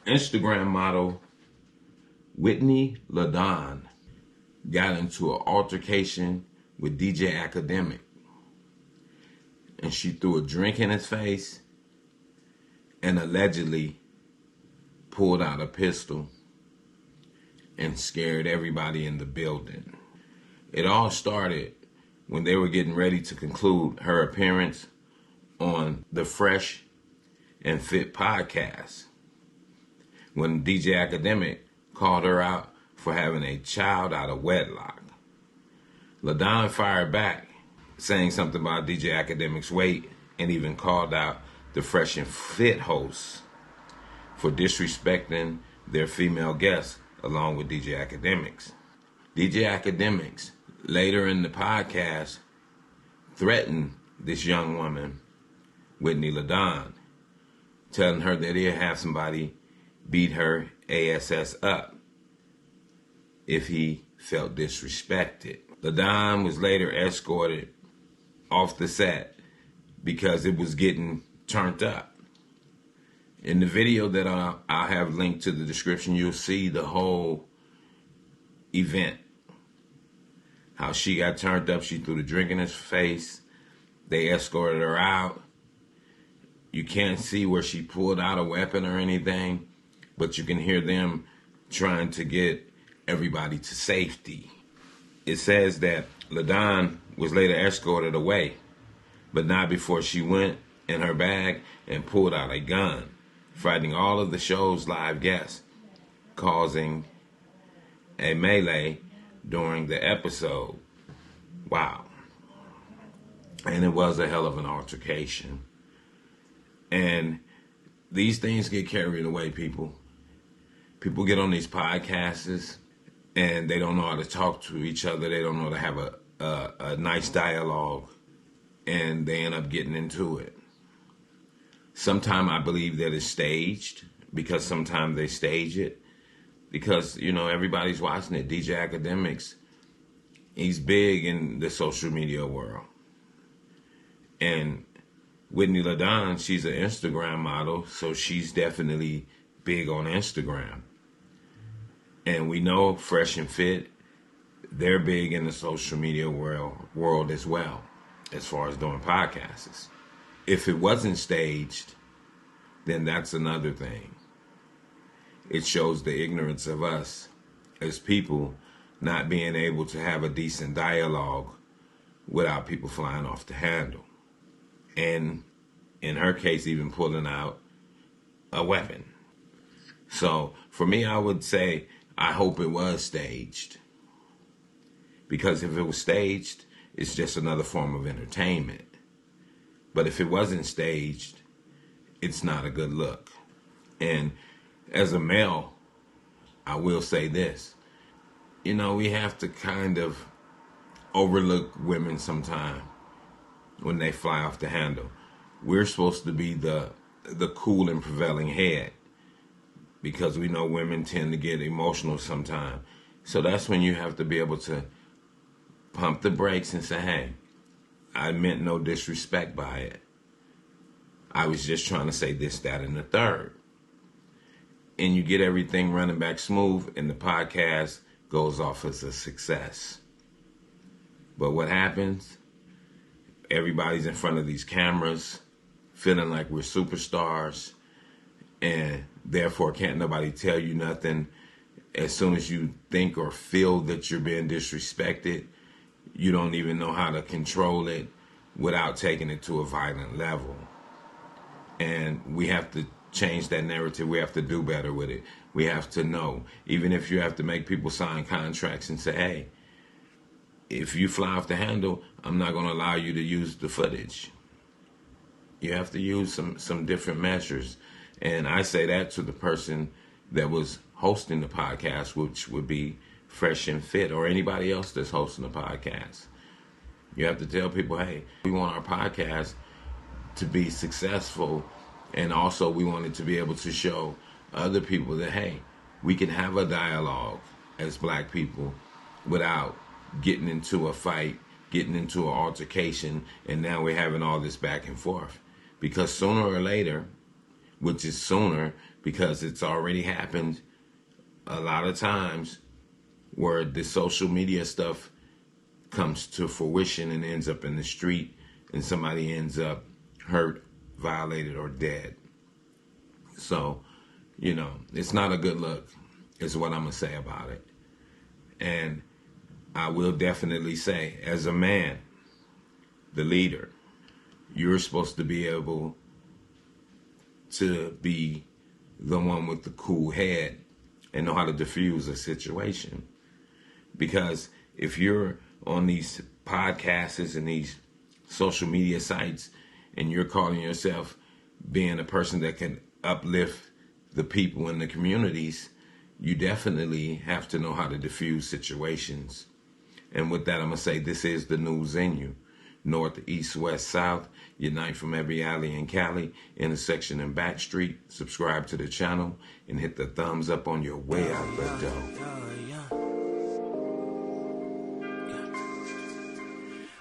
Instagram model Whitney LeDawn got into an altercation with DJ Akademiks, and she threw a drink in his face and allegedly pulled out a pistol and scared everybody in the building. It all started when they were getting ready to conclude her appearance on the Fresh and Fit podcast, when DJ Akademiks called her out for having a child out of wedlock. LeDawn fired back, saying something about DJ Akademiks' weight, and even called out the Fresh and Fit hosts for disrespecting their female guests along with DJ Akademiks. DJ Akademiks, later in the podcast, threatened this young woman, Whitney LeDawn, telling her that he'd have somebody beat her ass up if he felt disrespected. LeDawn was later escorted off the set because it was getting turned up. In the video that I'll have linked to the description, you'll see the whole event. How she got turned up, she threw the drink in his face, they escorted her out. You can't see where she pulled out a weapon or anything, but you can hear them trying to get everybody to safety. It says that LeDawn was later escorted away, but not before she went in her bag and pulled out a gun, frightening all of the show's live guests, causing a melee during the episode. Wow. And it was a hell of an altercation. And these things get carried away, people. People get on these podcasts and they don't know how to talk to each other. They don't know how to have a nice dialogue, and they end up getting into it. Sometimes I believe that it's staged, because sometimes they stage it because, you know, everybody's watching it. DJ Akademiks, he's big in the social media world. And Whitney LeDawn, she's an Instagram model, so she's definitely big on Instagram. And we know Fresh and Fit, they're big in the social media world as well, as far as doing podcasts. If it wasn't staged, then that's another thing. It shows the ignorance of us as people not being able to have a decent dialogue without people flying off the handle. And in her case, even pulling out a weapon. So for me, I would say, I hope it was staged. Because if it was staged, it's just another form of entertainment. But if it wasn't staged, it's not a good look. And as a male, I will say this. You know, we have to kind of overlook women sometimes when they fly off the handle. We're supposed to be the cool and prevailing head, because we know women tend to get emotional sometimes. So that's when you have to be able to pump the brakes and say, hey, I meant no disrespect by it. I was just trying to say this, that, and the third. And you get everything running back smooth, and the podcast goes off as a success. But what happens? Everybody's in front of these cameras, feeling like we're superstars, and therefore can't nobody tell you nothing. As soon as you think or feel that you're being disrespected, you don't even know how to control it without taking it to a violent level. And we have to change that narrative. We have to do better with it. We have to know, even if you have to make people sign contracts and say, hey, if you fly off the handle, I'm not going to allow you to use the footage. You have to use some different measures. And I say that to the person that was hosting the podcast, which would be Fresh and Fit, or anybody else that's hosting a podcast. You have to tell people, hey, we want our podcast to be successful, and also we want it to be able to show other people that, hey, we can have a dialogue as black people without getting into a fight, getting into an altercation, and now we're having all this back and forth. Because sooner or later, which is sooner because it's already happened a lot of times where the social media stuff comes to fruition and ends up in the street, and somebody ends up hurt, violated, or dead. So, it's not a good look, is what I'm going to say about it. And I will definitely say, as a man, the leader, you're supposed to be able to be the one with the cool head and know how to diffuse a situation. Because if you're on these podcasts and these social media sites and you're calling yourself being a person that can uplift the people in the communities, you definitely have to know how to diffuse situations. And with that, I'm going to say this is the new Xenu. North, east, west, south, unite from every alley in Cali, intersection and back street. Subscribe to the channel and hit the thumbs up on your way out the door.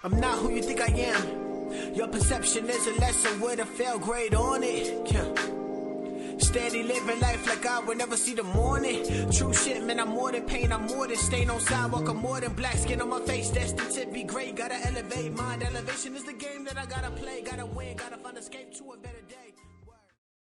I'm not who you think I am. Your perception is a lesson with a fail grade on it. Steady living life like I would never see the morning. True shit, man, I'm more than pain, I'm more than stain on sidewalk, I'm more than black skin on my face. Destined to be great, gotta elevate. Mind elevation is the game that I gotta play. Gotta win, gotta find escape to a better day.